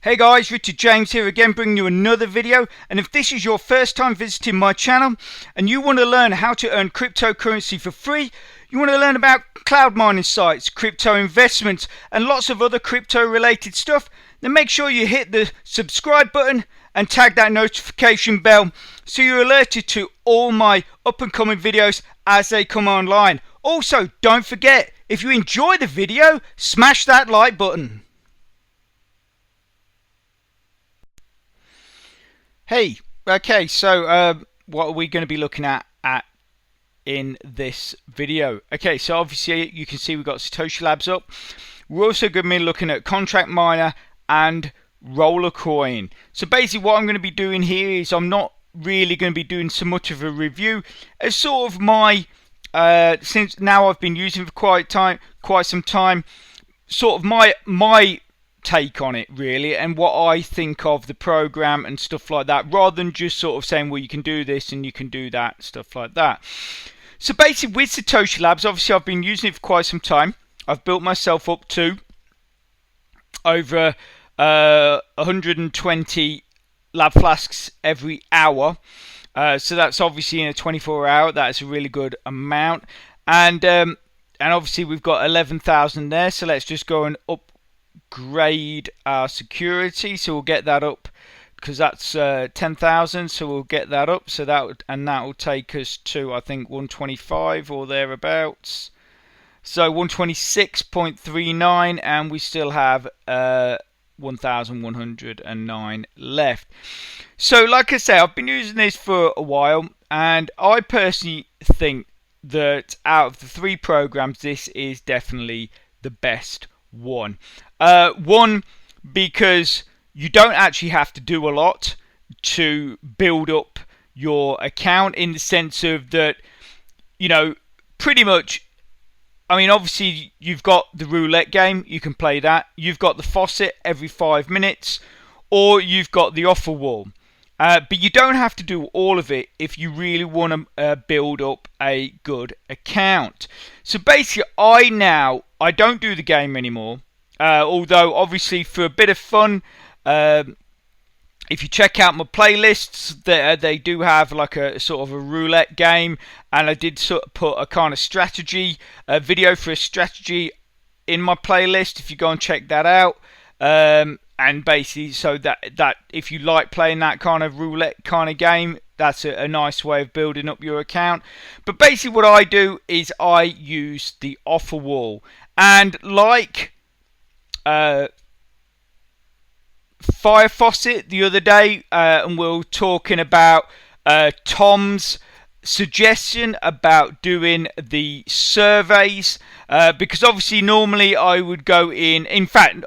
Hey guys, Richard James here again, bringing you another video. And if this is your first time visiting my channel and you want to learn how to earn cryptocurrency for free, you want to learn about cloud mining sites, crypto investments and lots of other crypto related stuff, then make sure you hit the subscribe button and tag that notification bell so you're alerted to all my up and coming videos as they come online. Also, don't forget, if you enjoy the video, smash that like button. Hey, okay, so what are we going to be looking at in this video? Okay, so obviously you can see we've got Satoshi Labs up. We're also going to be looking at Contract Miner and Rollercoin. So basically what I'm going to be doing here is I'm not really going to be doing so much of a review as sort of my, since now I've been using for quite some time, sort of my take on it really, and what I think of the program and stuff like that, rather than just sort of saying, well, you can do this and you can do that, stuff like that. So basically with Satoshi Labs, obviously I've been using it for quite some time. I've built myself up to over 120 lab flasks every hour, so that's obviously in a 24-hour, that's a really good amount. And obviously we've got 11,000 there, so let's just go and upgrade our security, so we'll get that up because that's 10,000, so we'll get that up, so that will take us to I think 125 or thereabouts, so 126.39, and we still have 1,109 left. So like I say, I've been using this for a while, and I personally think that out of the three programs, this is definitely the best one. One, because you don't actually have to do a lot to build up your account, in the sense of that, you know, pretty much, I mean, obviously you've got the roulette game, you can play that. You've got the faucet every 5 minutes, or you've got the offer wall. But you don't have to do all of it if you really want to build up a good account. So basically, I don't do the game anymore. Although obviously for a bit of fun, if you check out my playlists, they do have like a sort of a roulette game, and I did sort of put a kind of strategy video for a strategy in my playlist. If you go and check that out, and basically, so that if you like playing that kind of roulette kind of game, that's a nice way of building up your account. But basically what I do is I use the offer wall, and like Fire Faucet the other day, and we were talking about Tom's suggestion about doing the surveys, because obviously normally I would go in fact,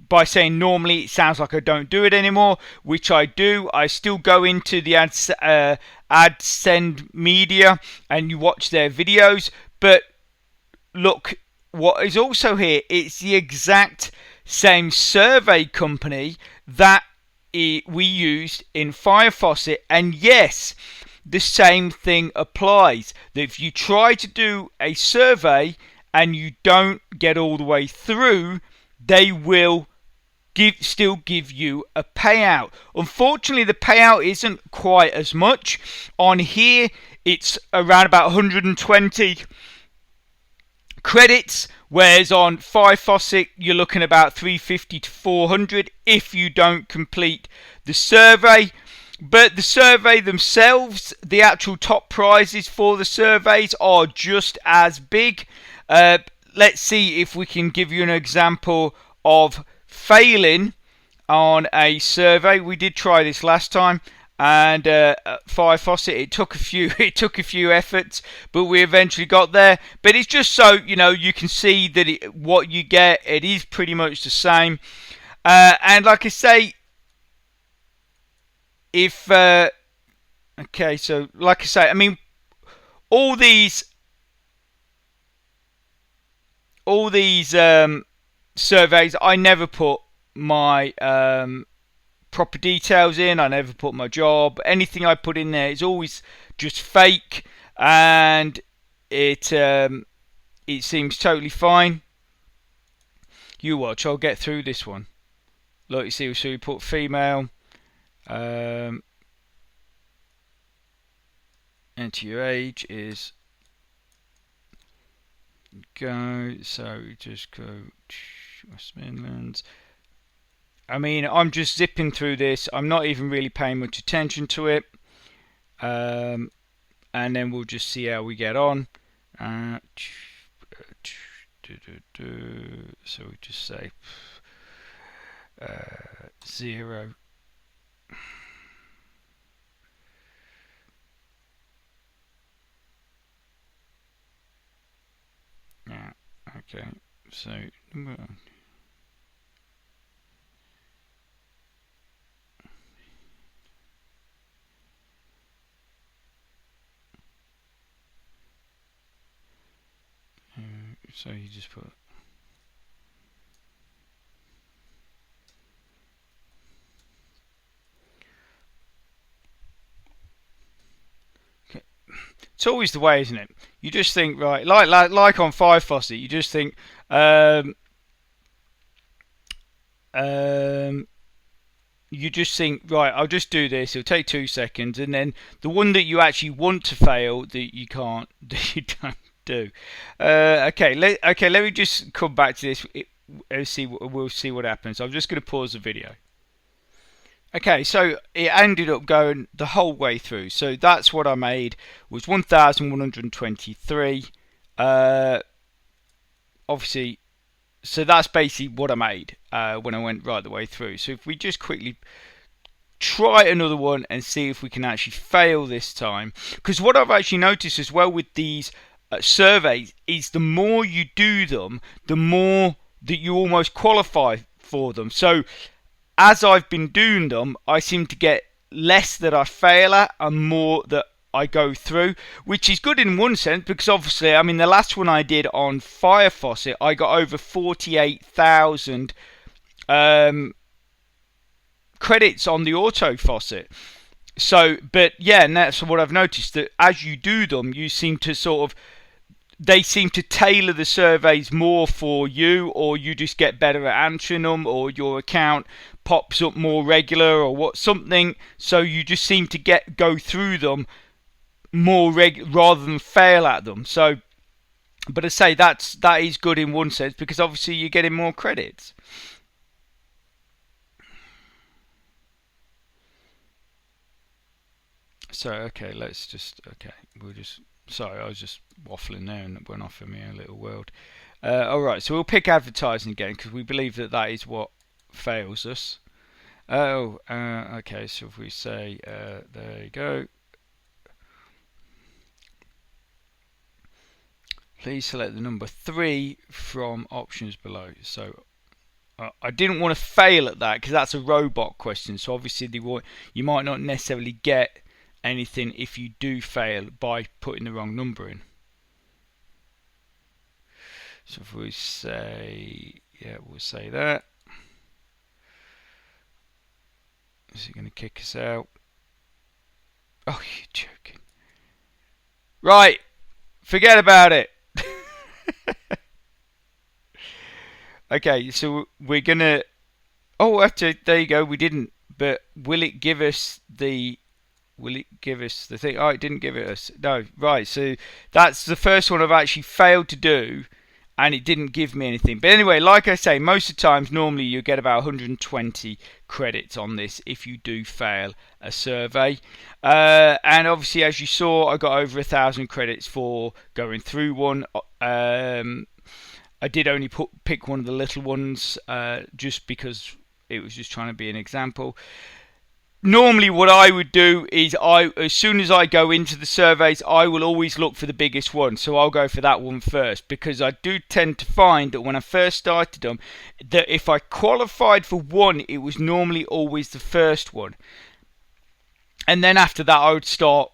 by saying normally it sounds like I don't do it anymore, which I do. I still go into the AdSend media and you watch their videos, but look what is also here. It's the exact same survey company that we used in Fire Faucet, and yes, the same thing applies. That if you try to do a survey and you don't get all the way through, they will still give you a payout. Unfortunately, the payout isn't quite as much. On here, it's around about 120 credits, whereas on Fire Faucet you're looking about 350 to 400 if you don't complete the survey. But the survey themselves, the actual top prizes for the surveys are just as big. Let's see if we can give you an example of failing on a survey. We did try this last time, and Fire Faucet, it took a few efforts, but we eventually got there. But it's just so you know, you can see that what you get, it is pretty much the same. And like I say, if okay, so like I say, I mean, all these surveys, I never put my proper details in. I never put my job. Anything I put in there is always just fake, and it seems totally fine. You watch, I'll get through this one. Look, you see, so we put female. Enter your age is go. So we just go West Midlands. I mean, I'm just zipping through this. I'm not even really paying much attention to it. And then we'll just see how we get on. So we just say 0. Yeah, okay. So so you just put it's always the way, isn't it? You just think, right, like on Five Faucet, you just think, you just think, right, I'll just do this. It'll take 2 seconds, and then the one that you actually want to fail that you can't, that you don't do. Okay, let me just come back to this. We'll see what happens. I'm just going to pause the video. Okay, so it ended up going the whole way through. So that's what I made, was 1,123. Obviously, so that's basically what I made when I went right the way through. So if we just quickly try another one and see if we can actually fail this time. Because what I've actually noticed as well with these surveys is the more you do them, the more that you almost qualify for them. So as I've been doing them, I seem to get less that I fail at and more that I go through, which is good in one sense because obviously, I mean, the last one I did on Fire Faucet, I got over 48,000 credits on the auto faucet. So, but yeah, and that's what I've noticed, that as you do them, you seem to sort of, they seem to tailor the surveys more for you, or you just get better at answering them, or your account pops up more regular, or what something. So you just seem to go through them more rather than fail at them. So, but I say that is good in one sense because obviously you're getting more credits. So okay, let's just we'll just. Sorry, I was just waffling there and it went off in my own little world. Alright, so we'll pick advertising again because we believe that is what fails us. Okay, so if we say, there you go. Please select the number 3 from options below. So I didn't want to fail at that because that's a robot question. So obviously you might not necessarily get anything if you do fail by putting the wrong number in. So if we say, yeah, we'll say that. Is it going to kick us out? Oh, you're joking. Right, forget about it. Okay, so we're going to... Oh, actually, there you go, we didn't. But will it give us the... Will it give us the thing? Oh, it didn't give it us. No, right. So that's the first one I've actually failed to do, and it didn't give me anything. But anyway, like I say, most of the times, normally you get about 120 credits on this if you do fail a survey. And obviously, as you saw, I got over 1,000 credits for going through one. I did only pick one of the little ones just because it was just trying to be an example. Normally what I would do is as soon as I go into the surveys, I will always look for the biggest one. So I'll go for that one first because I do tend to find that when I first started them, that if I qualified for one, it was normally always the first one. And then after that, I would start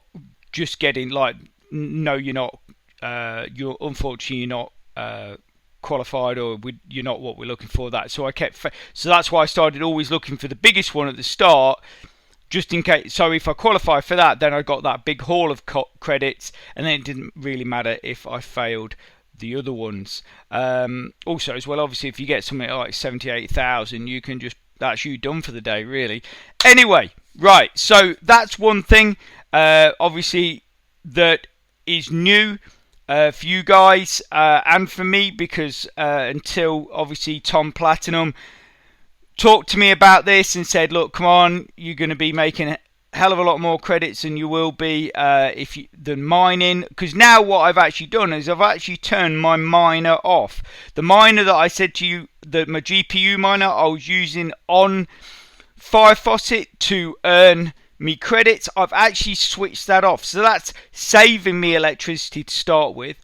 just getting like, no, you're not, unfortunately, you're not qualified, or you're not what we're looking for. That so so that's why I started always looking for the biggest one at the start, just in case. So if I qualify for that, then I got that big haul of credits, and then it didn't really matter if I failed the other ones. Also, as well, obviously, if you get something like 78,000, you can just that's you done for the day, really. Anyway, right, so that's one thing, obviously, that is new for you guys and for me, because until obviously Tom Platinum talked to me about this and said, look, come on, you're going to be making a hell of a lot more credits than you will be than mining. Because now what I've actually done is I've actually turned my miner off. The miner that I said to you, that my GPU miner I was using on Fire Faucet to earn me credits, I've actually switched that off. So that's saving me electricity to start with.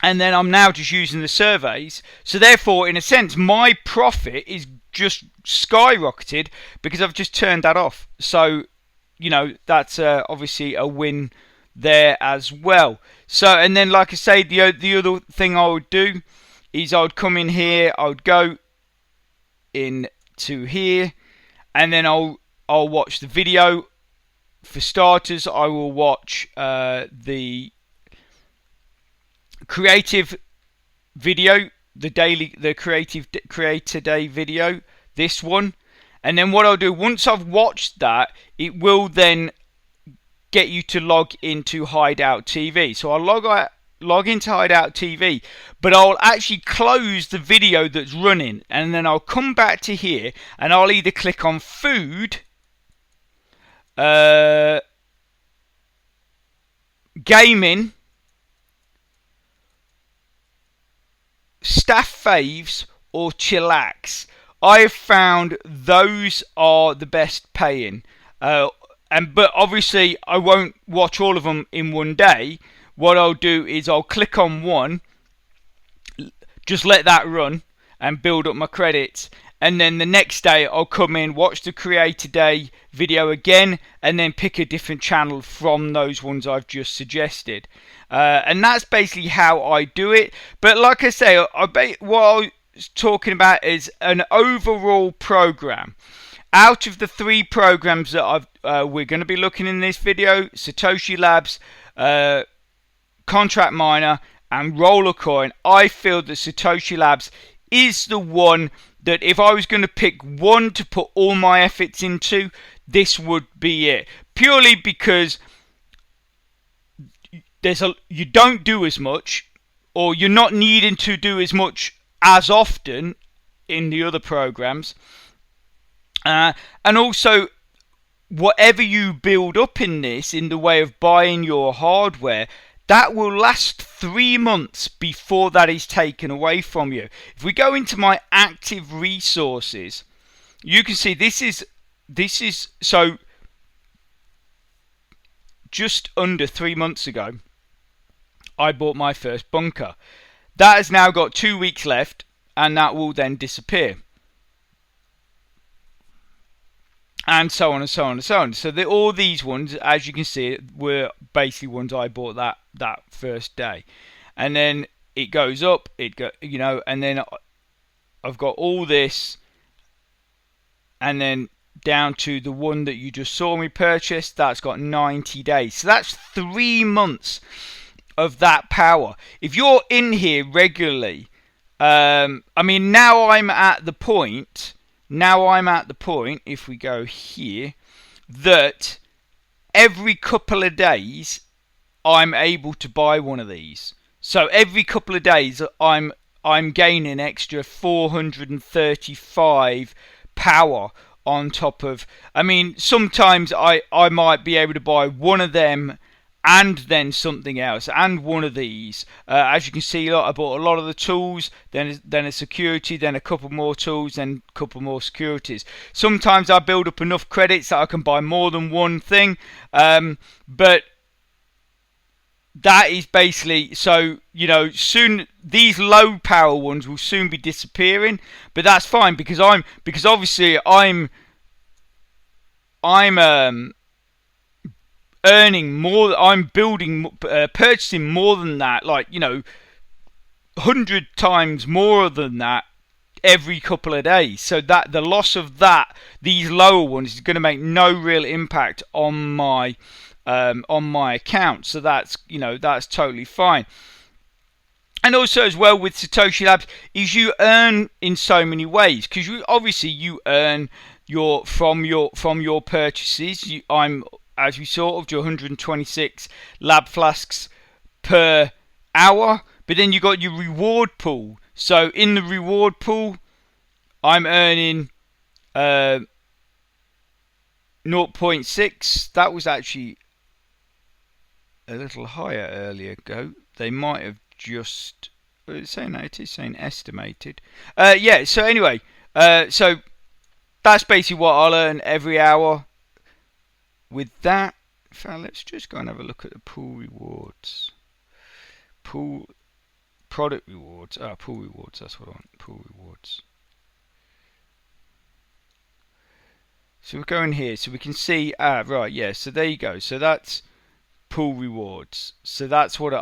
And then I'm now just using the surveys. So therefore, in a sense, my profit is just skyrocketed because I've just turned that off. So, you know, that's obviously a win there as well. So, and then like I say, the other thing I would do is I would come in here, I would go into here, and then I'll watch the video. For starters, I will watch the creative video, the creator day video, this one. And then what I'll do, once I've watched that, it will then get you to log into Hideout TV. So I'll log into Hideout TV, but I'll actually close the video that's running, and then I'll come back to here, and I'll either click on food, gaming, staff faves, or chillax. I have found those are the best paying, but obviously I won't watch all of them in one day. What I'll do is I'll click on one, just let that run and build up my credits, and then the next day I'll come in, watch the Creator Day video again, and then pick a different channel from those ones I've just suggested. And that's basically how I do it. But like I say, what I was talking about is an overall program. Out of the 3 programs that we're going to be looking in this video, Satoshi Labs, Contract Miner, and Rollercoin, I feel that Satoshi Labs is the one that if I was going to pick one to put all my efforts into, this would be it. Purely because you don't do as much, or you're not needing to do as much as often in the other programs. And also, whatever you build up in this, in the way of buying your hardware, that will last 3 months before that is taken away from you. If we go into my active resources, you can see this is so just under 3 months ago, I bought my first bunker. That has now got 2 weeks left, and that will then disappear. And so on and so on and so on. So all these ones, as you can see, were basically ones I bought that first day, and then it goes up. And then I've got all this, and then down to the one that you just saw me purchase. That's got 90 days. So that's 3 months of that power. If you're in here regularly, I mean, now I'm at the point. If we go here, that every couple of days I'm able to buy one of these. So every couple of days I'm gaining extra 435 power on top of. I mean, sometimes I might be able to buy one of them and then something else, and one of these. As you can see, I bought a lot of the tools, then a security, then a couple more tools, then a couple more securities. Sometimes I build up enough credits that I can buy more than one thing, but that is basically, so, soon these low power ones will soon be disappearing, but that's fine, because obviously I'm earning more. I'm purchasing more than that, 100 times more than that every couple of days. So that the loss of these lower ones is going to make no real impact on my account. So that's totally fine. And also as well with Satoshi Labs is you earn in so many ways, because you earn from your purchases. I'm, as we saw, up to 126 lab flasks per hour, but then you got your reward pool. So in the reward pool, I'm earning 0.6. That was actually a little higher earlier ago. They might have just saying that it is saying estimated. Yeah. So anyway, so that's basically what I'll earn every hour with that. In fact, let's just go and have a look at the pool rewards. Pool product rewards. Pool rewards. That's what I want. Pool rewards. So we're going here, so we can see. Right. Yeah. So there you go. So that's pool rewards. So that's what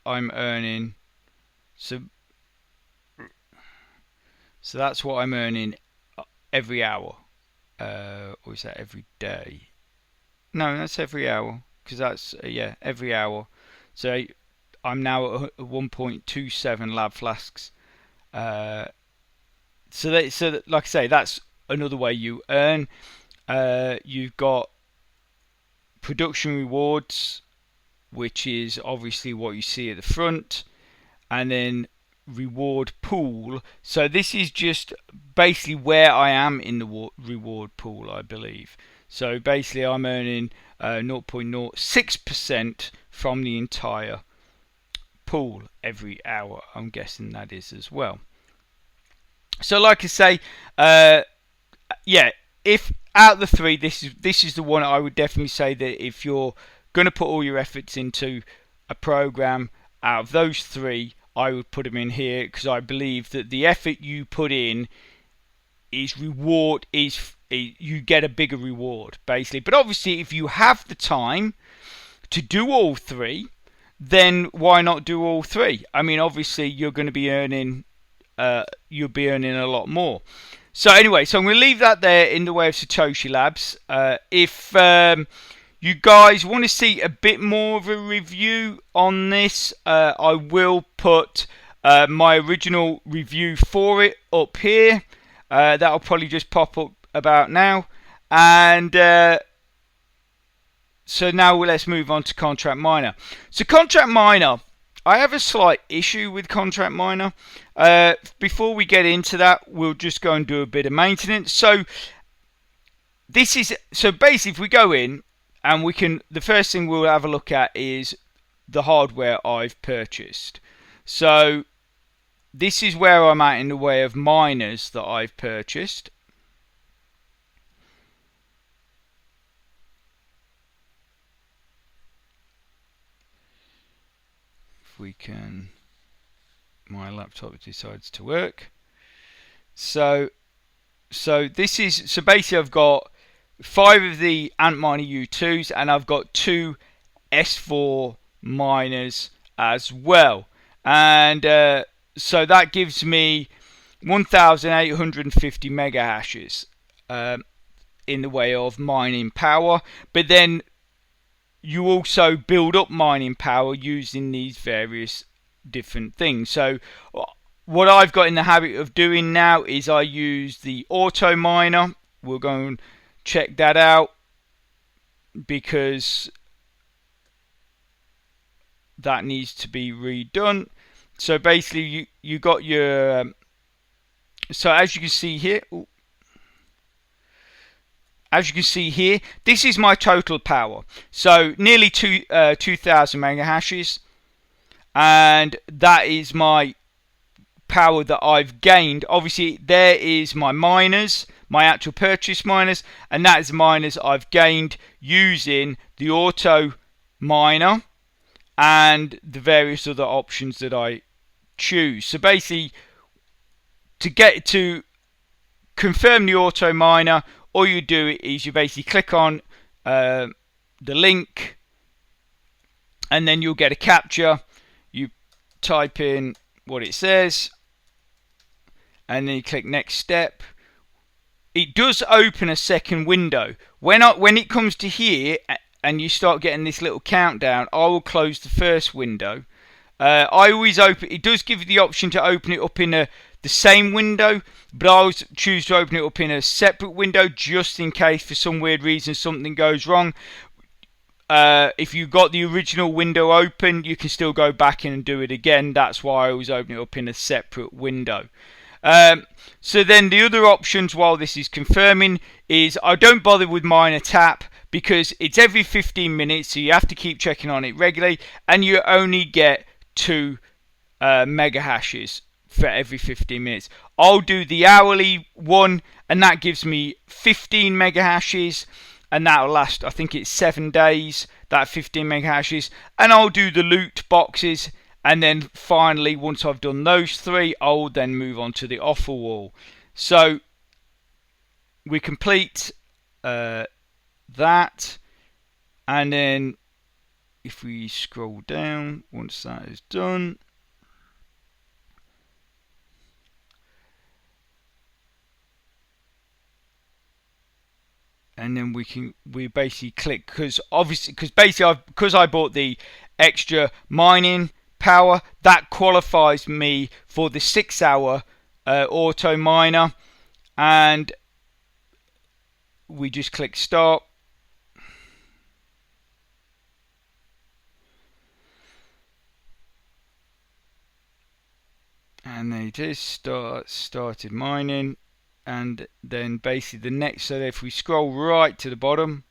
I'm earning. So that's what I'm earning every hour. Or is that every day? No, that's every hour, because that's yeah, every hour. So I'm now at 1.27 lab flasks. So like I say, that's another way you earn. You've got production rewards, which is obviously what you see at the front, and then reward pool. So this is just basically where I am in the reward pool, I believe. So basically I'm earning 0.06% from the entire pool every hour. I'm guessing that is as well. So like I say, yeah, if out of the three, this is the one I would definitely say that if you're going to put all your efforts into a program, out of those three, I would put them in here, because I believe that the effort you put in is you get a bigger reward basically. But obviously if you have the time to do all three, then why not do all three? I mean, obviously you're going to be earning you'll be earning a lot more. So anyway, so I'm going to leave that there in the way of Satoshi Labs. If you guys want to see a bit more of a review on this, I will put my original review for it up here. That'll probably just pop up about now. And so now let's move on to Contract Miner. So Contract Miner, I have a slight issue with Contract Miner. Before we get into that, we'll just go and do a bit of maintenance. So basically if we go in, and the first thing we'll have a look at is the hardware I've purchased. So this is where I'm at in the way of miners that I've purchased. If we can, my laptop decides to work. So basically I've got 5 of the Antminer U2s, and I've got 2 S4 miners as well. And so that gives me 1,850 mega hashes in the way of mining power. But then you also build up mining power using these various different things. So what I've got in the habit of doing now is I use the auto miner. We'll go and check that out, because that needs to be redone. So basically you got your so as you can see here, this is my total power. So nearly 2,000 mega hashes, and that is my power that I've gained. Obviously there is my miners, my actual purchase miners, and that is the miners I've gained using the auto miner and the various other options that I choose. So basically, to confirm the auto miner, all you do is you basically click on the link, and then you'll get a captcha. You type in what it says, and then you click next step. It does open a second window. When it comes to here and you start getting this little countdown, I will close the first window I always open. It does give you the option to open it up in the same window, but I always choose to open it up in a separate window just in case for some weird reason something goes wrong. If you've got the original window open, you can still go back in and do it again. That's why I always open it up in a separate window. So then the other options while this is confirming is I don't bother with miner tap because it's every 15 minutes, so you have to keep checking on it regularly, and you only get 2 mega hashes for every 15 minutes. I'll do the hourly one, and that gives me 15 mega hashes, and that'll last, I think it's 7 days, that 15 mega hashes. And I'll do the loot boxes, and then finally, once I've done those 3, I'll then move on to the offer wall. So we complete that, and then if we scroll down, once that is done, and then we basically click, because I bought the extra mining power, that qualifies me for the 6-hour auto miner, and we just click start. And there it is, started mining. And then basically the next, so if we scroll right to the bottom,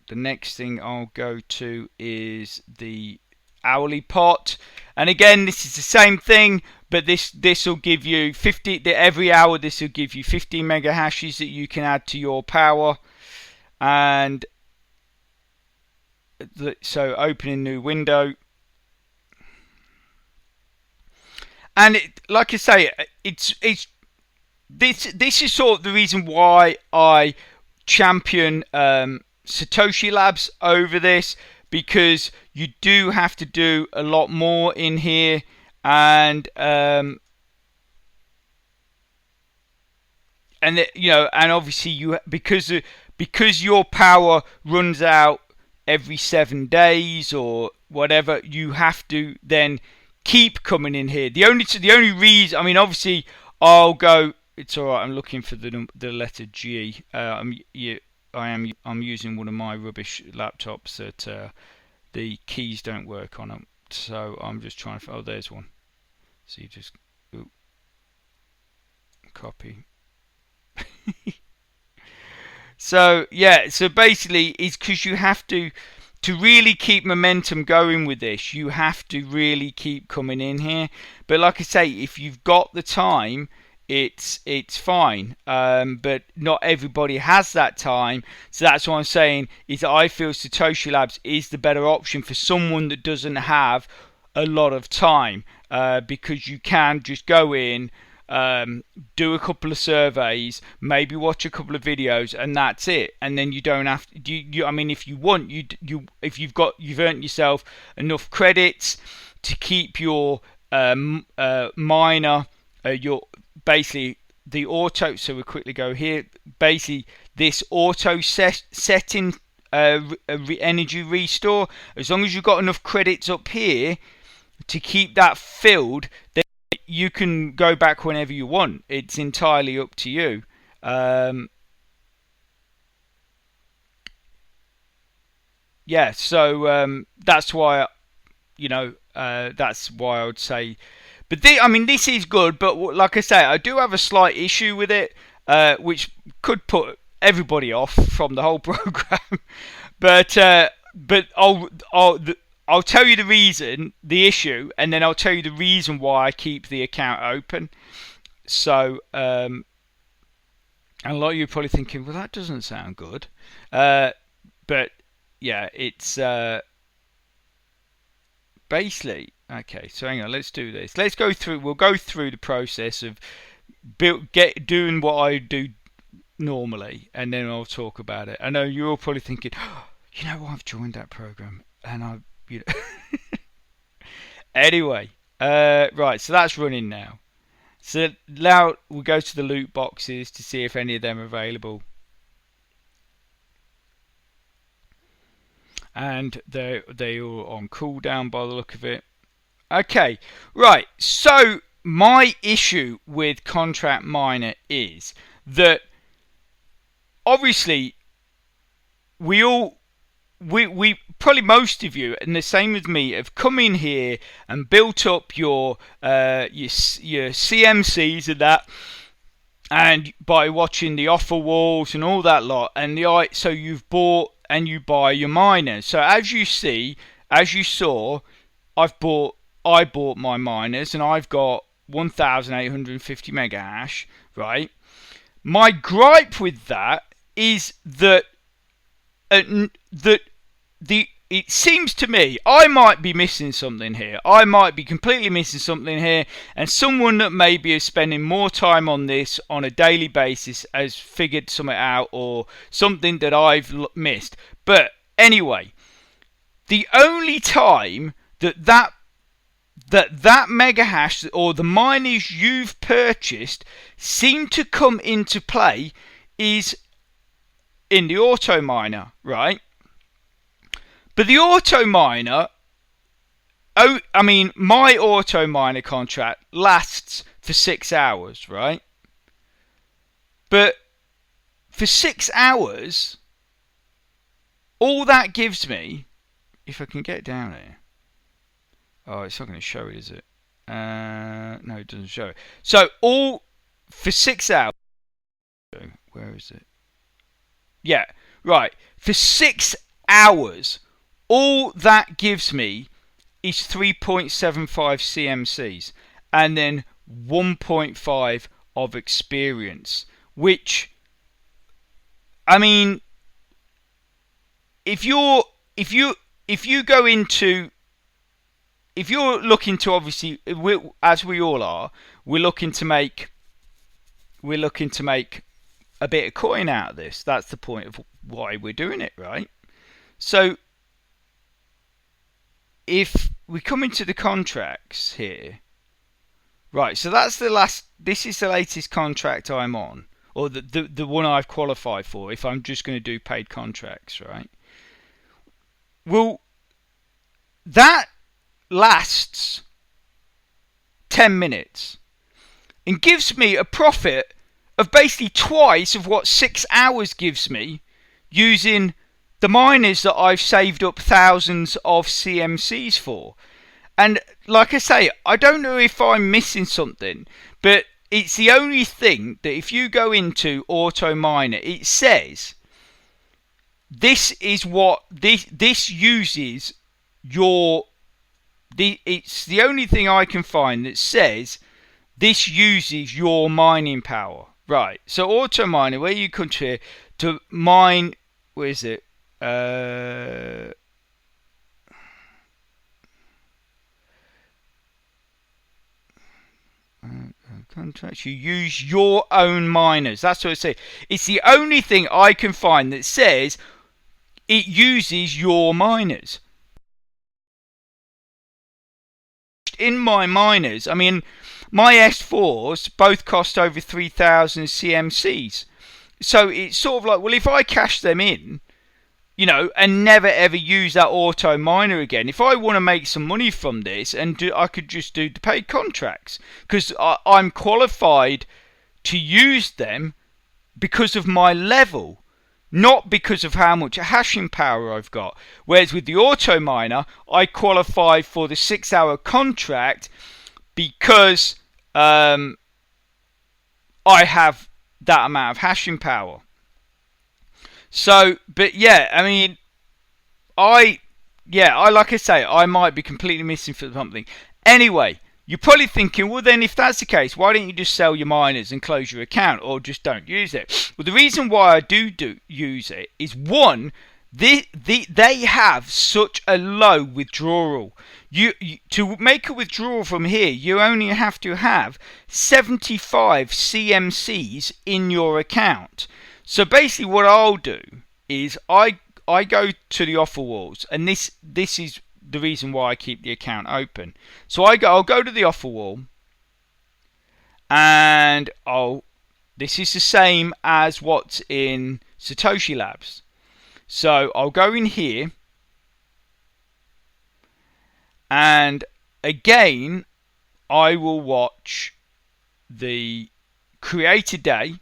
the next thing I'll go to is the hourly pot. And again, this is the same thing, but this will give you 50 every hour. This will give you 50 mega hashes that you can add to your power. And so opening new window. And like I say, this is sort of the reason why I champion Satoshi Labs over this, because you do have to do a lot more in here, and and obviously because your power runs out every 7 days or whatever, you have to then keep coming in here. The only reason, I mean, obviously I'll go. It's all right. I'm looking for the letter G. I'm using one of my rubbish laptops that the keys don't work on them. So I'm just trying to. Oh, there's one. So you just copy. So yeah. So basically, it's because you have to really keep momentum going with this, you have to really keep coming in here. But like I say, if you've got the time, it's fine. But not everybody has that time. So that's what I'm saying, is I feel Satoshi Labs is the better option for someone that doesn't have a lot of time, because you can just go in, do a couple of surveys, maybe watch a couple of videos, and that's it. And then you don't have to. I mean, if you want, if you've earned yourself enough credits to keep your miner, your basically the auto. So we'll quickly go here. Basically, this auto setting energy restore. As long as you've got enough credits up here to keep that filled, then you can go back whenever you want. It's entirely up to you. Yeah, so that's why, that's why I would say. But I mean, this is good. But like I say, I do have a slight issue with it, which could put everybody off from the whole program. But I'll tell you the reason, the issue, and then I'll tell you the reason why I keep the account open. So, and a lot of you are probably thinking, well, that doesn't sound good. But yeah, it's basically, okay, so hang on, let's do this. We'll go through the process of doing what I do normally, and then I'll talk about it. I know you're all probably thinking, oh, I've joined that program, and anyway, right, so that's running now. So now we'll go to the loot boxes to see if any of them are available. and they are on cooldown by the look of it. Okay, right. So my issue with Contract Miner is that obviously we probably most of you, and the same with me, have come in here and built up your CMCs and that, and by watching the offer walls and all that lot, and so you've bought and you buy your miners. So as you saw, I bought my miners, and I've got 1,850 mega hash, right? My gripe with that is that it seems to me I might be missing something here. I might be completely missing something here, and someone that maybe is spending more time on this on a daily basis has figured something out, or something that I've missed. But anyway, the only time that mega hash or the miners you've purchased seem to come into play is in the auto miner, right? But the auto miner, my auto miner contract lasts for 6 hours, right? But for 6 hours, all that gives me, if I can get down here, oh, it's not going to show it, is it? No, it doesn't show it. So for 6 hours, where is it? Yeah, right. For 6 hours, all that gives me is 3.75 CMCs and then 1.5 of experience, which, I mean, if you're looking to, obviously, as we all are, we're looking to make a bit of coin out of this. That's the point of why we're doing it, right? So if we come into the contracts here, right, so that's this is the latest contract I'm on, or the one I've qualified for if I'm just going to do paid contracts, right? Well, that lasts 10 minutes and gives me a profit of basically twice of what 6 hours gives me using the miners that I've saved up thousands of CMCs for. And like I say, I don't know if I'm missing something, but it's the only thing that if you go into Auto Miner, it says this is what this uses your. It's the only thing I can find that says this uses your mining power. Right, so Auto Miner, where you come to here to mine, where is it? Contracts. You use your own miners. That's what it says. It's the only thing I can find that says it uses your miners. In my miners, I mean, my S4s both cost over 3,000 CMCs. So it's sort of like, well, if I cash them in, and never ever use that auto miner again, if I want to make some money from this, I could just do the paid contracts, because I'm qualified to use them because of my level, not because of how much hashing power I've got. Whereas with the auto miner, I qualify for the 6 hour contract because I have that amount of hashing power. So, but yeah, I mean, I like I say, I might be completely missing for something. Anyway, you're probably thinking, well then, if that's the case, why don't you just sell your miners and close your account, or just don't use it? Well, the reason why I do use it is, one, they have such a low withdrawal. You to make a withdrawal from here, you only have to have 75 CMCs in your account. So basically, what I'll do is I go to the offer walls, and this is the reason why I keep the account open. So I'll go to the offer wall, and this is the same as what's in Satoshi Labs. So I'll go in here, and again I will watch the creator day,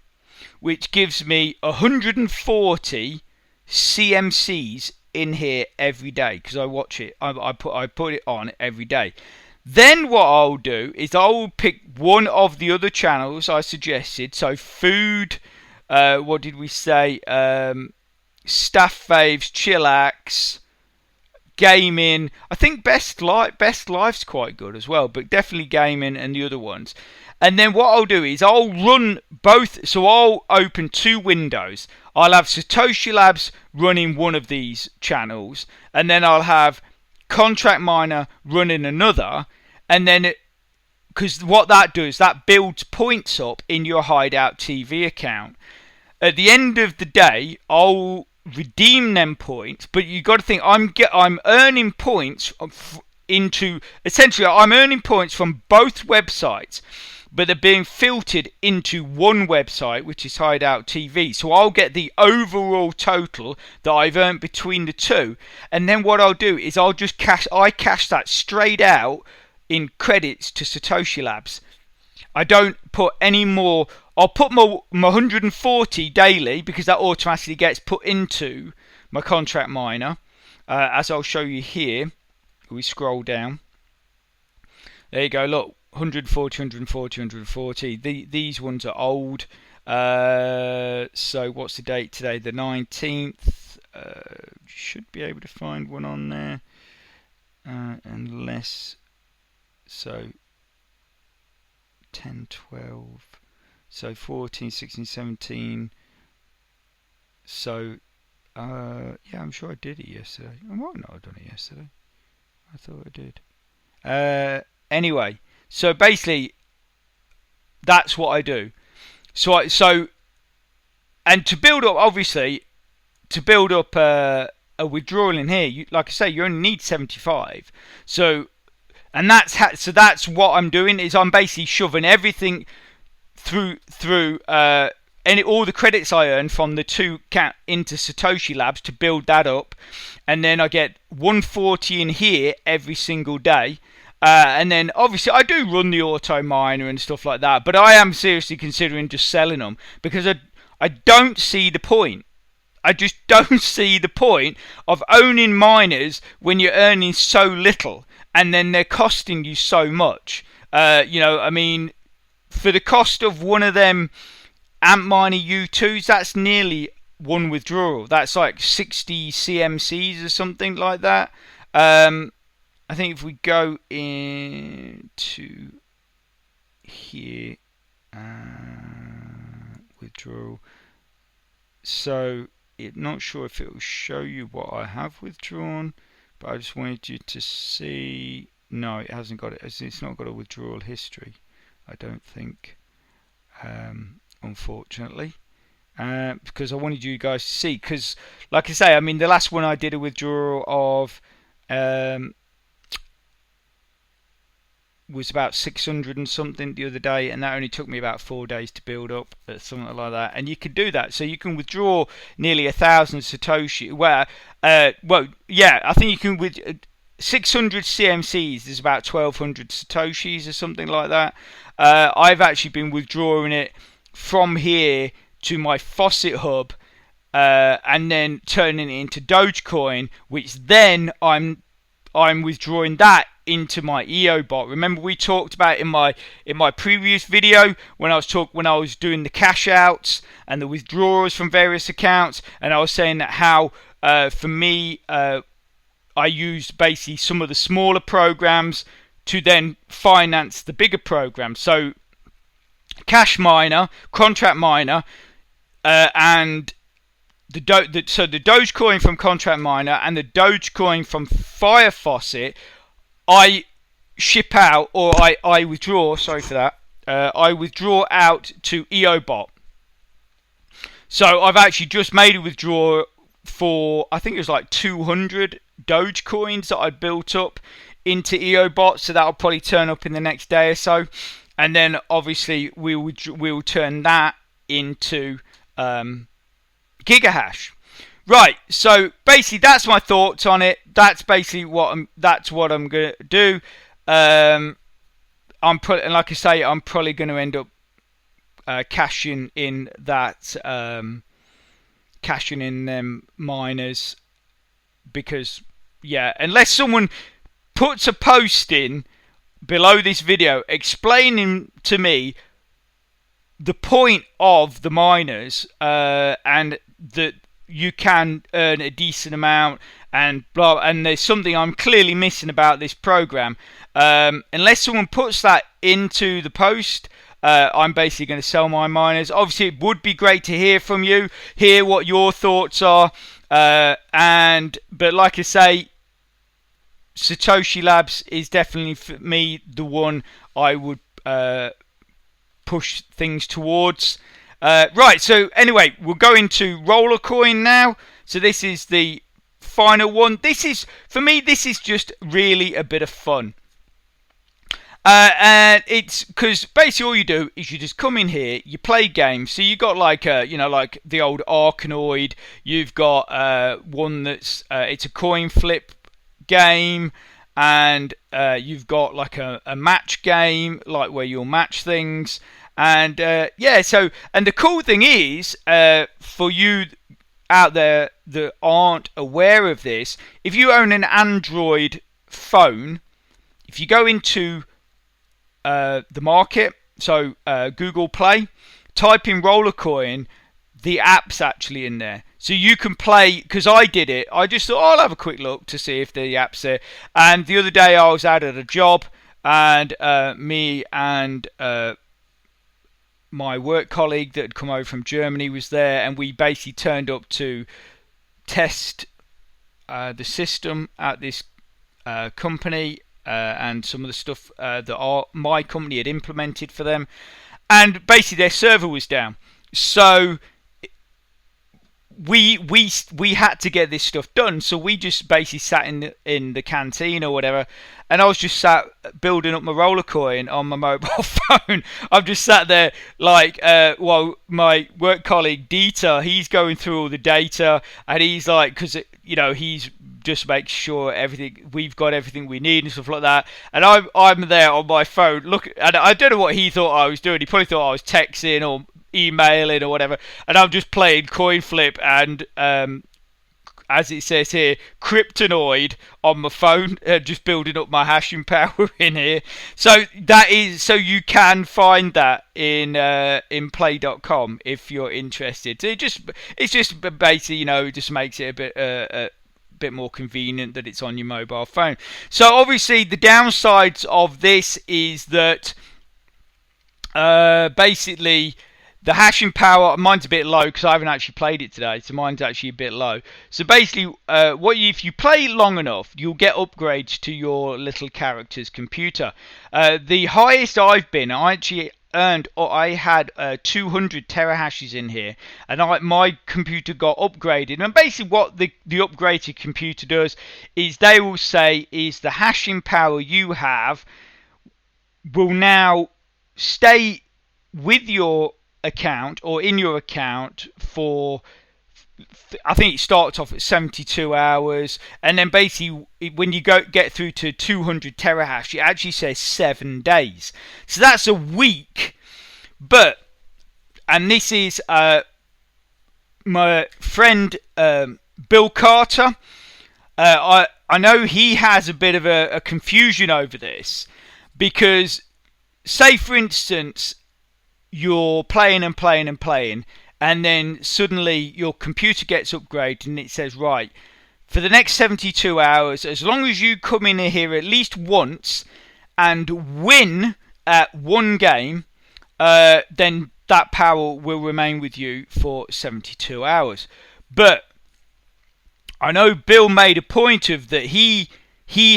which gives me 140 CMCs in here every day because I watch it. I put it on every day. Then what I'll do is I'll pick one of the other channels I suggested. So food, what did we say? Staff faves, chillax, gaming. I think best life's quite good as well, but definitely gaming and the other ones. And then what I'll do is I'll run both. So I'll open two windows. I'll have Satoshi Labs running one of these channels, and then I'll have Contract Miner running another. And then, because what that does, that builds points up in your Hideout TV account. At the end of the day, I'll redeem them points, but you got to think I'm earning points essentially I'm earning points from both websites, but they're being filtered into one website, which is Hideout TV. So I'll get the overall total that I've earned between the two, and then what I'll do is I'll just cash that straight out in credits to Satoshi Labs. I don't put any more. I'll put my 140 daily because that automatically gets put into my contract miner, as I'll show you here. We scroll down. There you go. Look, 140, 140, 140. These ones are old. So what's the date today? The 19th. Should be able to find one on there, unless so. 10, 12. So 14, 16, 17. So yeah, I'm sure I did it yesterday. I might not have done it yesterday. I thought I did. Anyway, so basically that's what I do. So and to build up, obviously, to build up a withdrawal in here, like I say, you only need 75. So that's what I'm doing, is I'm basically shoving everything through all the credits I earn from the two into Satoshi Labs to build that up, and then I get 140 in here every single day. And then obviously I do run the auto miner and stuff like that, but I am seriously considering just selling them because I don't see the point. I just don't see the point of owning miners when you're earning so little and then they're costing you so much. I mean, for the cost of one of them Antminer U2s, that's nearly one withdrawal. That's like 60 CMCs or something like that. I think if we go into here, withdrawal, so not sure if it will show you what I have withdrawn, but I just wanted you to see. No, it hasn't got it. It's not got a withdrawal history, I don't think, unfortunately, because I wanted you guys to see. Because, like I say, I mean, the last one I did a withdrawal of was about 600 and something the other day, and that only took me about 4 days to build up, something like that. And you can do that, so you can withdraw nearly 1,000 Satoshi. I think you can with 600 CMCs is about 1,200 Satoshis or something like that. I've actually been withdrawing it from here to my Faucet hub, and then turning it into Dogecoin, which then I'm withdrawing that into my EO bot. Remember we talked about in my previous video when I was doing the cash outs and the withdrawals from various accounts, and I was saying that how for me I used basically some of the smaller programs to then finance the bigger programs. So Cash Miner, Contract Miner, and the Dogecoin from Contract Miner and the Dogecoin from Fire Faucet, I ship out, or I withdraw. Sorry for that. I withdraw out to EOBot. So I've actually just made a withdrawal for, I think it was like 200 Dogecoins that I built up into EOBot. So that'll probably turn up in the next day or so, and then obviously we'll turn that into Gigahash. Right, so basically that's my thoughts on it. That's basically what I'm gonna do. Like I say, I'm probably gonna end up cashing in them miners, because unless someone puts a post in below this video explaining to me the point of the miners, and that you can earn a decent amount and blah, and there's something I'm clearly missing about this program. Unless someone puts that into the post, I'm basically going to sell my miners. Obviously, it would be great to hear from you, hear what your thoughts are, but like I say, Satoshi Labs is definitely for me the one I would push things towards. Right, so anyway, we'll go into Rollercoin now. So this is the final one. This is just really a bit of fun. And it's because basically all you do is you just come in here, you play games. So you got like like the old Arkanoid. You've got one that's it's a coin flip game, and you've got like a match game, like where you'll match things. And and the cool thing is, for you out there that aren't aware of this, if you own an Android phone, if you go into the market, so Google Play, type in Rollercoin, the app's actually in there. So you can play, because I did it, I just thought, I'll have a quick look to see if the app's there. And the other day I was out at a job, and me and my work colleague that had come over from Germany was there, and we basically turned up to test the system at this company, and some of the stuff that my company had implemented for them, and basically their server was down. So we had to get this stuff done. So we just basically sat in the canteen or whatever, and I was just sat building up my Rollercoin on my mobile phone. I've just sat there like while my work colleague Dieter, he's going through all the data, and he's like, because he's just makes sure we've got everything we need and stuff like that. And I'm there on my phone. Look, and I don't know what he thought I was doing. He probably thought I was texting or emailing or whatever. And I'm just playing coin flip and as it says here, Kryptonoid on my phone, just building up my hashing power in here. So you can find that in play.com if you're interested. So it's just basically, it just makes it a bit more convenient that it's on your mobile phone. So obviously the downsides of this is that basically the hashing power, mine's a bit low because I haven't actually played it today, so mine's actually a bit low. So basically if you play long enough, you'll get upgrades to your little character's computer. The highest I've been, I had 200 terahashes in here, and my computer got upgraded. And basically what the upgraded computer does is they will say is the hashing power you have will now stay with your account or in your account for, I think it starts off at 72 hours, and then basically when you get through to 200 terahash, it actually says 7 days. So that's a week. And this is my friend Bill Carter. I know he has a bit of a confusion over this, because say for instance you're playing, and then suddenly your computer gets upgraded and it says, right, for the next 72 hours, as long as you come in here at least once and win at one game, then that power will remain with you for 72 hours. But I know Bill made a point of that he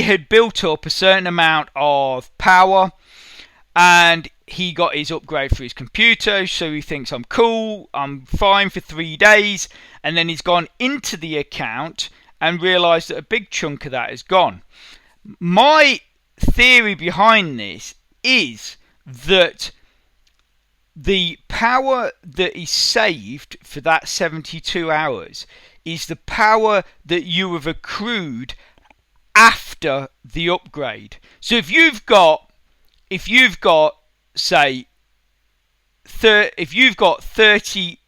had built up a certain amount of power, and he got his upgrade for his computer, so he thinks I'm cool, I'm fine for 3 days, and then he's gone into the account and realised that a big chunk of that is gone. My theory behind this is that the power that is saved for that 72 hours is the power that you have accrued after the upgrade. So if you've got say if you've got 30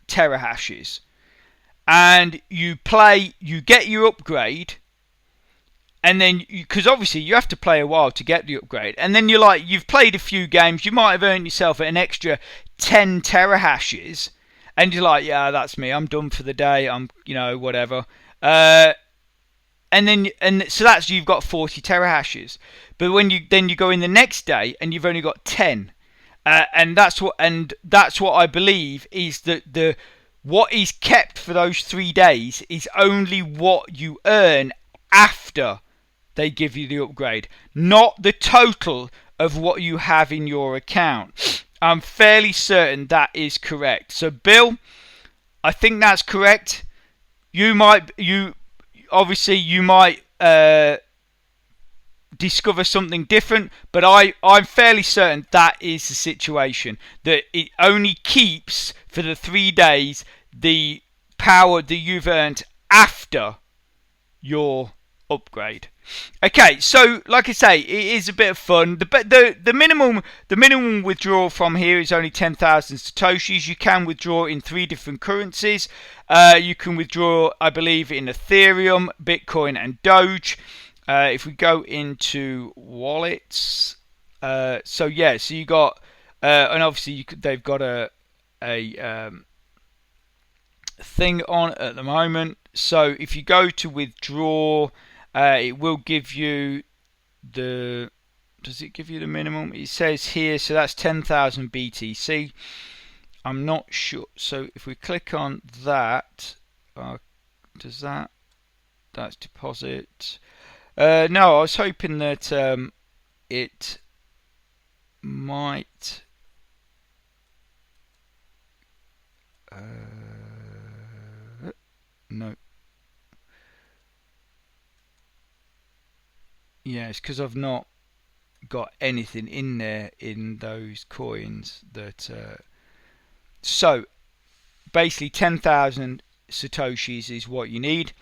terahashes and you get your upgrade, and then because obviously you have to play a while to get the upgrade, and then you've played a few games, you might have earned yourself an extra 10 terahashes, and you're like, yeah, that's me, I'm done for the day, I'm whatever, and so that's, you've got 40 terahashes. But when you go in the next day and you've only got 10, and that's what I believe is that what is kept for those 3 days is only what you earn after they give you the upgrade, not the total of what you have in your account. I'm fairly certain that is correct. So Bill, I think that's correct. You might discover something different, but I'm fairly certain that is the situation, that it only keeps for the 3 days the power that you've earned after your upgrade. Okay, so like I say, it is a bit of fun. The minimum withdrawal from here is only 10,000 satoshis. You can withdraw in 3 different currencies. You can withdraw, I believe, in Ethereum, Bitcoin, and Doge. If we go into wallets, so you got, and obviously they've got a thing on at the moment. So if you go to withdraw, it will give you the, does it give you the minimum? It says here, so that's 10,000 BTC. I'm not sure. So if we click on that, does that's deposit. No, I was hoping that it might. No. Yeah, it's because I've not got anything in there in those coins that. So basically, 10,000 satoshis is what you need.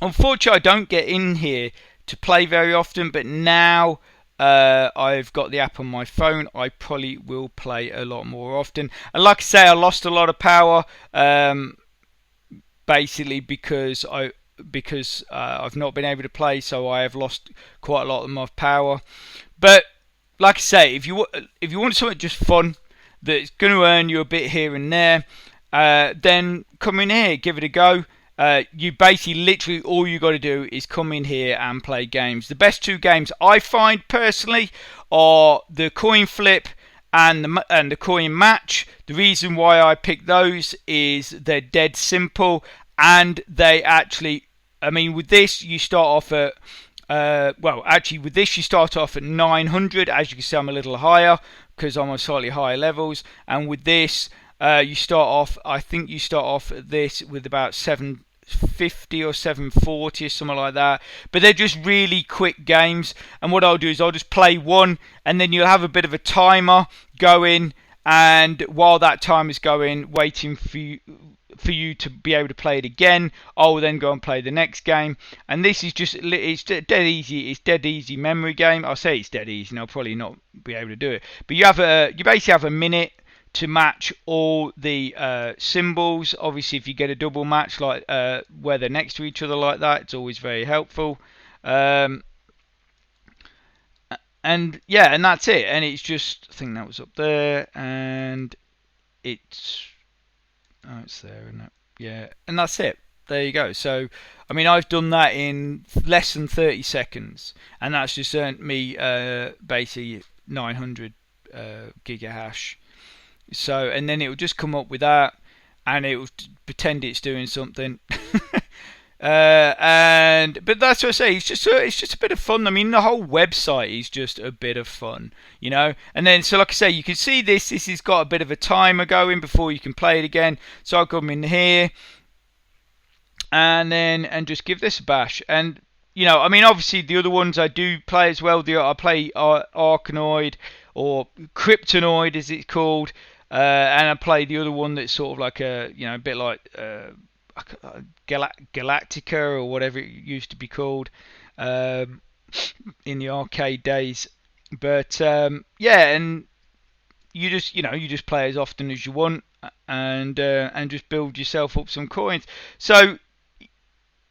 Unfortunately, I don't get in here to play very often, but now I've got the app on my phone, I probably will play a lot more often. And like I say, I lost a lot of power, basically because I've not been able to play, so I have lost quite a lot of my power. But like I say, if you want something just fun that's going to earn you a bit here and there, then come in here, give it a go. You basically, literally, all you got to do is come in here and play games. The best 2 games I find personally are the coin flip and the coin match. The reason why I pick those is they're dead simple, and they actually, I mean, with this you start off at with this you start off at 900. As you can see, I'm a little higher because I'm on slightly higher levels, and with this you start off, I think you start off at this with about 750 or 740 or something like that. But they're just really quick games, and what I'll do is I'll just play one, and then you'll have a bit of a timer going, and while that time is going, waiting for you to be able to play it again, I'll then go and play the next game. And this is just, it's dead easy. It's dead easy memory game. I'll say it's dead easy, and I'll probably not be able to do it, but you basically have a minute to match all the symbols. Obviously, if you get a double match, like where they're next to each other like that, it's always very helpful. And yeah, and that's it. And it's just, I think that was up there, and it's there, isn't it? Yeah, and that's it. There you go. So, I mean, I've done that in less than 30 seconds, and that's just earned me basically 900 gigahash. So, and then it will just come up with that, and it will pretend it's doing something. But that's what I say. It's just a bit of fun. I mean, the whole website is just a bit of fun, you know. And then, so like I say, you can see this. This has got a bit of a timer going before you can play it again. So I'll come in here, and just give this a bash. And you know, I mean, obviously the other ones I do play as well. I play Arkanoid, or Kryptonoid as it's called, and I play the other one that's sort of like a, you know, a bit like Galactica or whatever it used to be called in the arcade days. But yeah, and you just play as often as you want, and just build yourself up some coins. So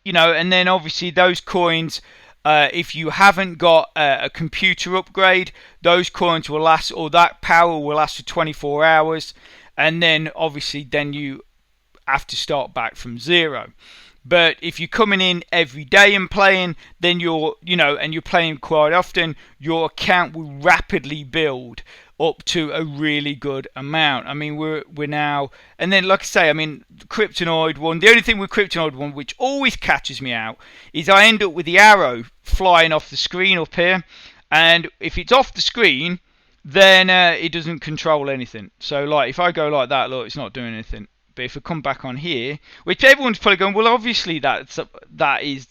and then obviously those coins, if you haven't got a computer upgrade, those coins will last, or that power will last for 24 hours, and then obviously then you have to start back from zero. But if you're coming in every day and playing, then and you're playing quite often, your account will rapidly build up to a really good amount. I mean, we're now, and then like I say, I mean, Kryptonoid one. The only thing with Kryptonoid one, which always catches me out, is I end up with the arrow flying off the screen up here, and if it's off the screen, then it doesn't control anything. So like, if I go like that, look, it's not doing anything. But if I come back on here, which everyone's probably going, well, obviously that is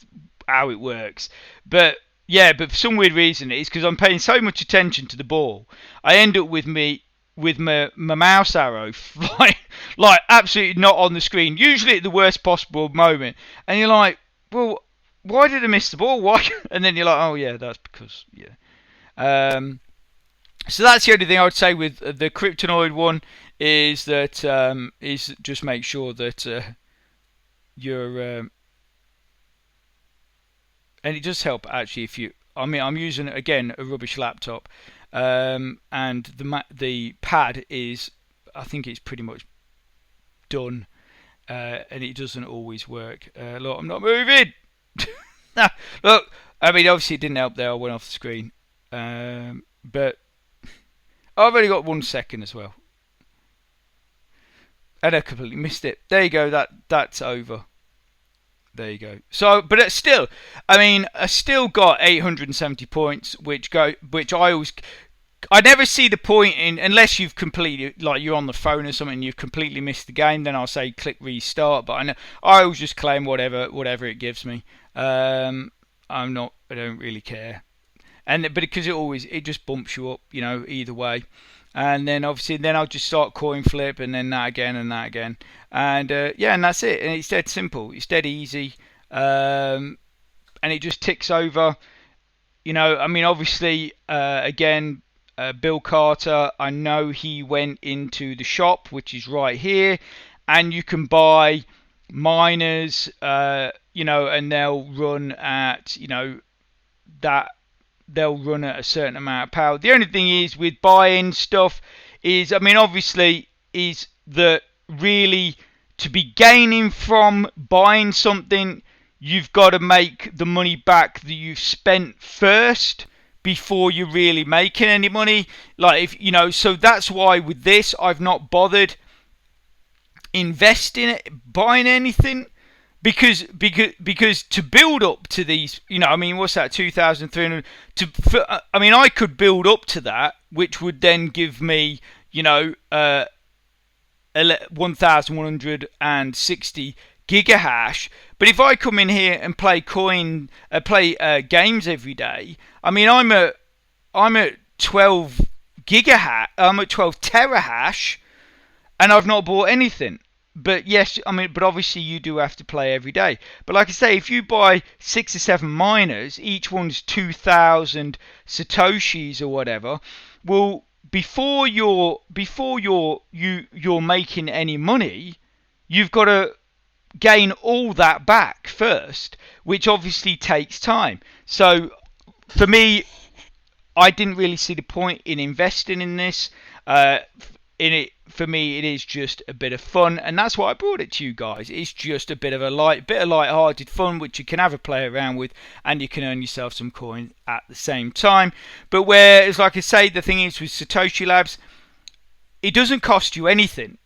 how it works. But yeah, but for some weird reason, it's because I'm paying so much attention to the ball. I end up with my mouse arrow flying, like absolutely not on the screen, usually at the worst possible moment. And you're like, well, why did I miss the ball? Why? And then you're like, oh yeah, that's because So that's the only thing I would say with the Kryptonoid one, is that is just make sure that you're and it does help actually if you. I mean, I'm using again a rubbish laptop, and the pad is, I think it's pretty much done, and it doesn't always work. Look, I'm not moving. No, look, I mean, obviously it didn't help there. I went off the screen, but I've only got 1 second as well. And I completely missed it. There you go. That's over. There you go. So, but it's still, I mean, I still got 870 points, which I never see the point in, unless you've completely, like you're on the phone or something and you've completely missed the game, then I'll say click restart. But I always just claim whatever it gives me. I don't really care. But because it just bumps you up, either way. And then obviously I'll just start coin flip, and then that again and that again, and and that's it. And it's dead simple, it's dead easy, and it just ticks over. I mean, obviously again, Bill Carter, I know he went into the shop, which is right here, and you can buy miners, and they'll run at that. They'll run at a certain amount of power. The only thing is with buying stuff is, I mean, obviously, is that really to be gaining from buying something, you've got to make the money back that you've spent first before you're really making any money. Like, so that's why with this, I've not bothered investing it, buying anything. Because to build up to these, I mean, what's that, 2,300? I mean, I could build up to that, which would then give me, 1,160 gigahash. But if I come in here and play games every day, I mean, I'm at 12 gigahash, I'm at 12 terahash, and I've not bought anything. But yes, I mean, but obviously you do have to play every day. But like I say, if you buy 6 or 7 miners, each one's 2,000 satoshis or whatever. Well, before you're making any money, you've got to gain all that back first, which obviously takes time. So for me, I didn't really see the point in investing in this. For me, it is just a bit of fun, and that's why I brought it to you guys. It's just a bit of light-hearted fun, which you can have a play around with, and you can earn yourself some coin at the same time. But whereas, like I say, the thing is with Satoshi Labs, it doesn't cost you anything.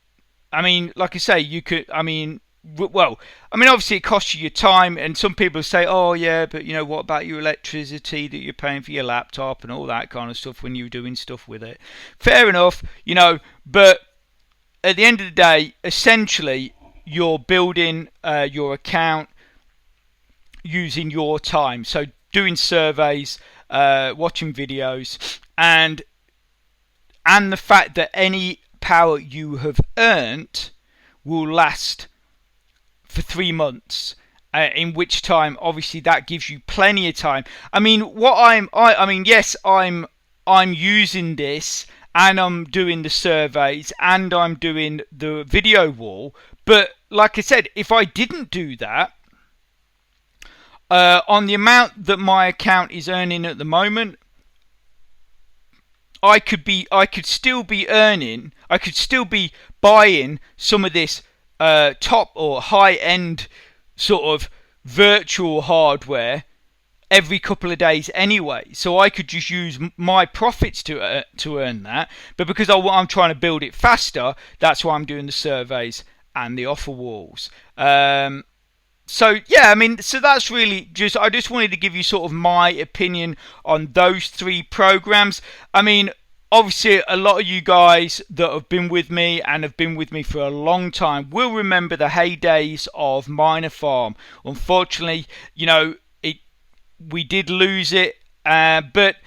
I mean, like I say, you could. I mean, obviously it costs you your time, and some people say, oh yeah, but what about your electricity that you're paying for your laptop and all that kind of stuff when you're doing stuff with it? Fair enough, but at the end of the day, essentially, you're building your account using your time. So doing surveys, watching videos, and the fact that any power you have earned will last for 3 months. In which time, obviously, that gives you plenty of time. I mean, yes, I'm using this, and I'm doing the surveys, and I'm doing the video wall. But like I said, if I didn't do that, on the amount that my account is earning at the moment, I could still be buying some of this top or high end sort of virtual hardware every couple of days anyway. So I could just use my profits to earn that. But because I'm trying to build it faster, that's why I'm doing the surveys and the offer walls. So yeah, I mean, so that's really I just wanted to give you sort of my opinion on those 3 programs. I mean, obviously a lot of you guys that have been with me and have been with me for a long time will remember the heydays of Miner Farm. Unfortunately, we did lose it, but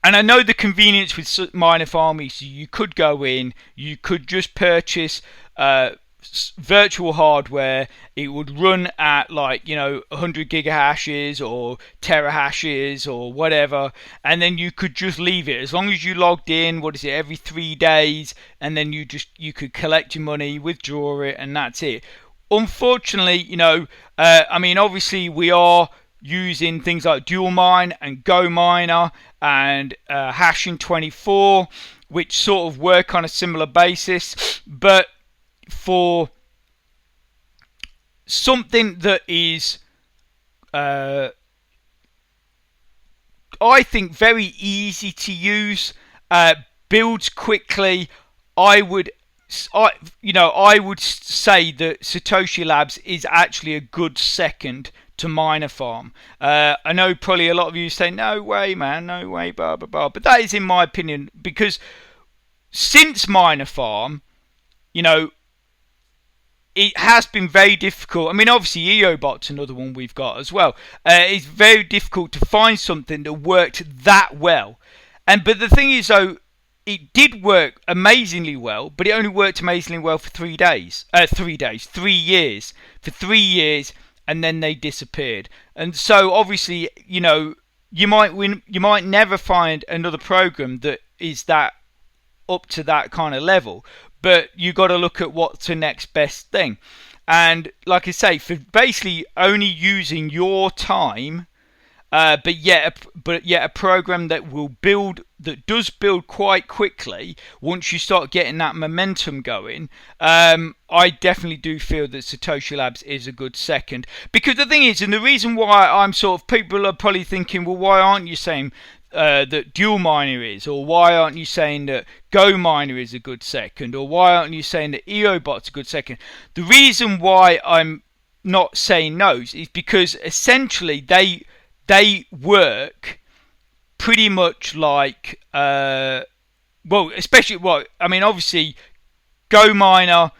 and I know the convenience with Miner Farm is you could go in, you could just purchase virtual hardware. It would run at 100 gigahashes or terahashes or whatever, and then you could just leave it as long as you logged in. Every 3 days, and then you could collect your money, withdraw it, and that's it. Unfortunately, I mean, obviously we are using things like Dual Mine and Go Miner and Hashing 24, which sort of work on a similar basis, but for something that is I think very easy to use, builds quickly, I would say that Satoshi Labs is actually a good second to Miner Farm. I know probably a lot of you say, no way man, no way, blah blah blah, but that is in my opinion, because since Miner Farm, it has been very difficult. I mean, obviously EOBot's another one we've got as well. It's very difficult to find something that worked that well. But the thing is, though, it did work amazingly well, but it only worked amazingly well for 3 years. For 3 years, and then they disappeared. And so, obviously, you might never find another program that is that up to that kind of level. But you got to look at what's the next best thing. And like I say, for basically only using your time, but yet a program that does build quite quickly once you start getting that momentum going, I definitely do feel that Satoshi Labs is a good second. Because the thing is, and the reason why people are probably thinking, well, why aren't you saying that Dual Miner is, or why aren't you saying that Go Miner is a good second, or why aren't you saying that EOBot's a good second? The reason why I'm not saying those is because essentially they work pretty much like obviously Go Miner,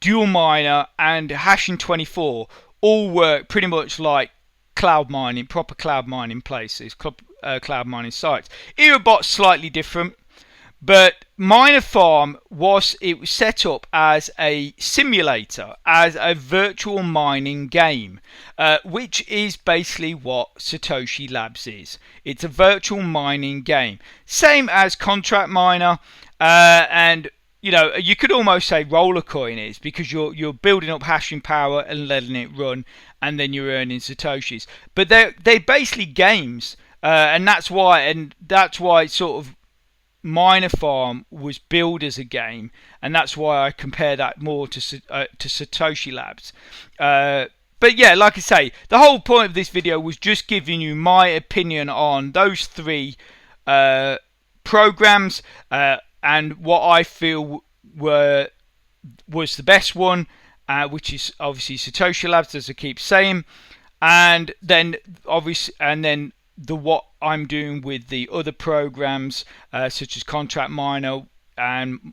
Dual Miner, and Hashing 24 all work pretty much like cloud mining, proper cloud mining places, cloud mining sites. EOBot's slightly different, but Miner Farm was set up as a simulator, as a virtual mining game, which is basically what Satoshi Labs is. It's a virtual mining game, same as Contract Miner, and you could almost say Rollercoin is, because you're building up hashing power and letting it run, and then you're earning Satoshis. But they're basically games, and that's why sort of Miner Farm was built as a game, and that's why I compare that more to Satoshi Labs. But yeah, like I say, the whole point of this video was just giving you my opinion on those 3 programs, and what I feel was the best one, which is obviously Satoshi Labs, as I keep saying, and then what I'm doing with the other programs, such as Contract Miner, and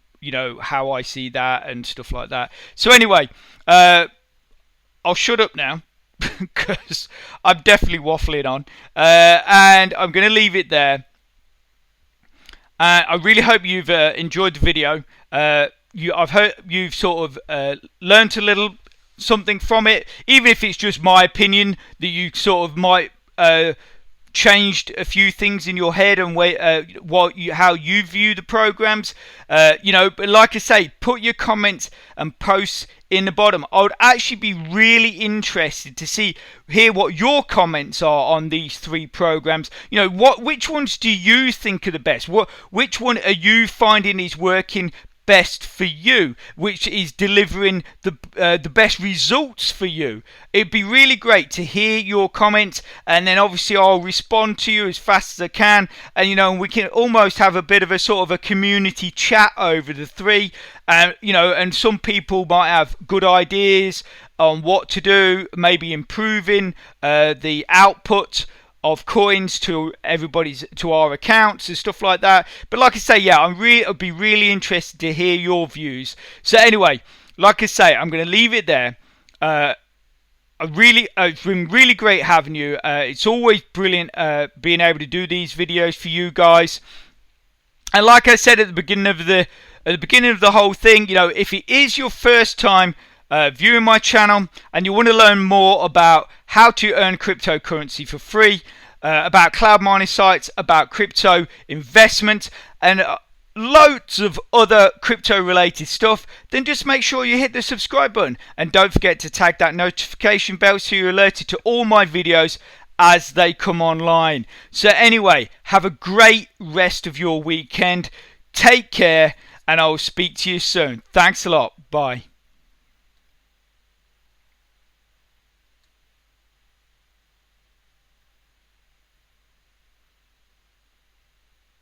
how I see that and stuff like that. So anyway, I'll shut up now because I'm definitely waffling on, and I'm going to leave it there. I really hope you've enjoyed the video. I've heard you've sort of learnt a little something from it, even if it's just my opinion that you sort of might changed a few things in your head and how you view the programs. But like I say, put your comments and posts in the bottom. I would actually be really interested to hear what your comments are on these 3 programs. Which ones do you think are the best? Which one are you finding is working best for you, which is delivering the best results for you? It'd be really great to hear your comments, and then obviously I'll respond to you as fast as I can, and we can almost have a bit of a sort of a community chat over the 3. And some people might have good ideas on what to do, maybe improving the output of coins to our accounts and stuff like that. But like I say, I'd be really interested to hear your views. So anyway, like I say, I'm going to leave it there. It's been really great having you. It's always brilliant being able to do these videos for you guys. And like I said at the beginning of the whole thing, if it is your first time viewing my channel and you want to learn more about how to earn cryptocurrency for free, about cloud mining sites, about crypto investment, and loads of other crypto related stuff, then just make sure you hit the subscribe button, and don't forget to tag that notification bell so you're alerted to all my videos as they come online. So anyway, have a great rest of your weekend, take care, and I'll speak to you soon. Thanks a lot. Bye.